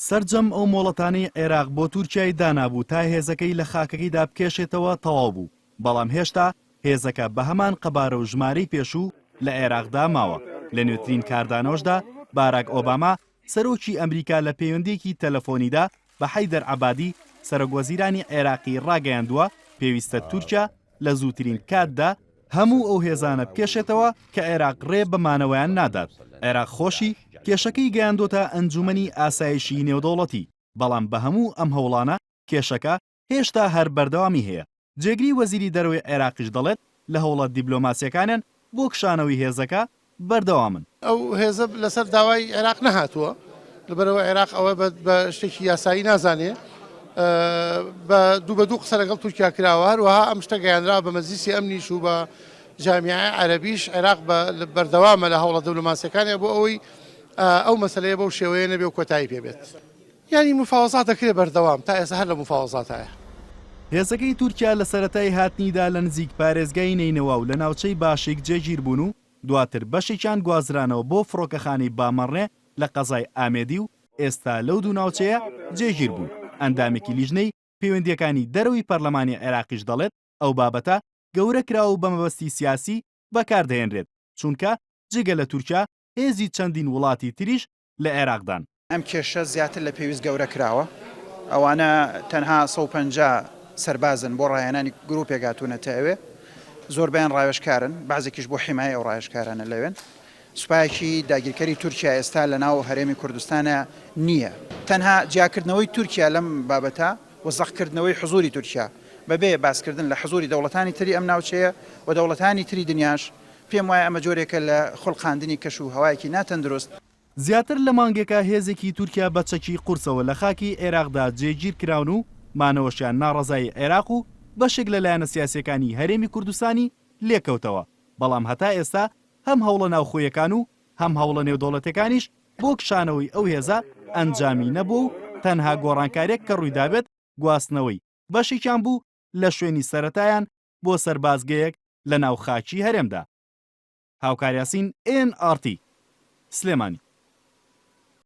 سەرجەم ئەو مۆڵەتانەی عێراق بۆ تورکیای دانابوو تا هێزەکەی لە خاکەکەیدا بکێشێتەوە تەواو بوو، بەڵام هێشتا هێزەکە بە هەمان قەبارە و ژمارەی پێشوو لە عێراقدا ماوە. لە نوێترین کاردانەوەشدا باراک ئۆباما سەرۆکی ئەمریکا لە پەیوەندیەکی تەلەفۆنیدا بە حەیدەر عەبادی سەرۆکوەزیرانی عێراقی ڕاگەیاندووە پێویستە تورکیا لە زووترین کاتدا هەموو ئەو هێزانە بکێشێتەوە کە عێراق ڕێ بەمانەوەیان نادات. عێراق خۆشی کێشەکەی گەیاندۆتە ئەنجومەنی ئاسایشی نێودەوڵەتی، بەڵام بە هەموو ئەم هەوڵانە کێشەکە هێشتا هەر بەردەوامی هەیە. جێگری وەزیری دەرەوەی عێراقیش دەڵێت لە هەوڵە دیبلۆماسیەکانیان بۆ کشانەوەی هێزەکە بەردەوامن. ئەو هێزە لەسەر داوای عێراق نەهاتووە، لەبەرەوە عێراق ئەوە بە شتێکی یاسایی نازانێ، بە دوو قسە لەگەڵ تورکیا کراوە، هەروەها ئەم شتە گەیاندرا بە مەجلیسی ئەمنیش و بە جامیعە عەرەبیش. عێراق بەردەوامە لە هەوڵە دیبلۆماسیەکانیان بۆ ئەوەی ئەو مەسەلەیە بەو شێوەیە نەبێ و کۆتایی پێبێت. یعنی مفاوەزات دەکرێت بەردەوام تا ئێستا هەر لە مفاوەزات هەیە. هێزەکەی تورکیا لە سەرەتای هاتنیدا لە نزیک پارێزگای نینەوە و لە ناوچەی باشێک جێگیر بوون و دواتر بەشێکیان گوازرانەوە بۆ فڕۆکەخانەی بامەڕێ لە قەزای ئامێدی و ئێستا لەو دوو ناوچەیە جێگیر بوون. ئەندامێکی لیژنەی پەیوەندیەکانی دەرەوەی پەرلەمانی عێراقیش دەڵێت ئەو بابەتە گەورە کراوە و بە مەبەستی سیاسی بەکاردەهێنرێت، چونکە جگە لە تورکیا هێزی چەندین وڵاتی تریش لە عێراقدان. ئەم کێشە زیاتر لە پێویست گەورە کراوە، ئەوانە تەنها 150 سەربازن بۆ ڕایەنانی گروپێک هاتوونەتە ئەوێ، زۆربیان ڕاوێژکارن، بەعزێکیش بۆ حیمایە ئەو ڕاوێژکارانە لەوێن. سوپایەکی داگیرکەری تورکیا ئێستا لە ناو هەرێمی کوردستانە نییە، تەنها جیاکردنەوەی تورکیا لەم بابەتە وەزەخکردنەوەی حزوری تورکیا بەبێ باسکردن لە حزوری دەوڵەتانی تری ئەم ناوچەیە و دەوڵەتانی تری دنیاش، پێم وایە ئەمە جۆرێکە لە خوڵقاندنی کەش و هەوایەکی ناتەندروست. زیاتر لە مانگێکە هێزێکی تورکیا بە چەکی قورسەوە لە خاکی عێراقدا جێگیر کراون و مانەوەشیان ناڕەزای عێراق و بەشێک لەلایەنە سیاسیەکانی هەرێمی کوردستانی لێکەوتەوە. بەڵام هەتا ئێستا هەم هەوڵە ناوخۆیەکان و هەم هەوڵە نێودەوڵەتەکانیش بۆ کشانەوەی ئەو هێزە ئەنجامی نەبوو و تەنها گۆڕانکارێک کە ڕوویدابێت گواستنەوەی بەشێکیان بوو لە شوێنی سەرەتایان بۆ سەربازگەیەک لە ناو خاکی هەرێمدا. هاوکاریاسین NRT سلێمانی.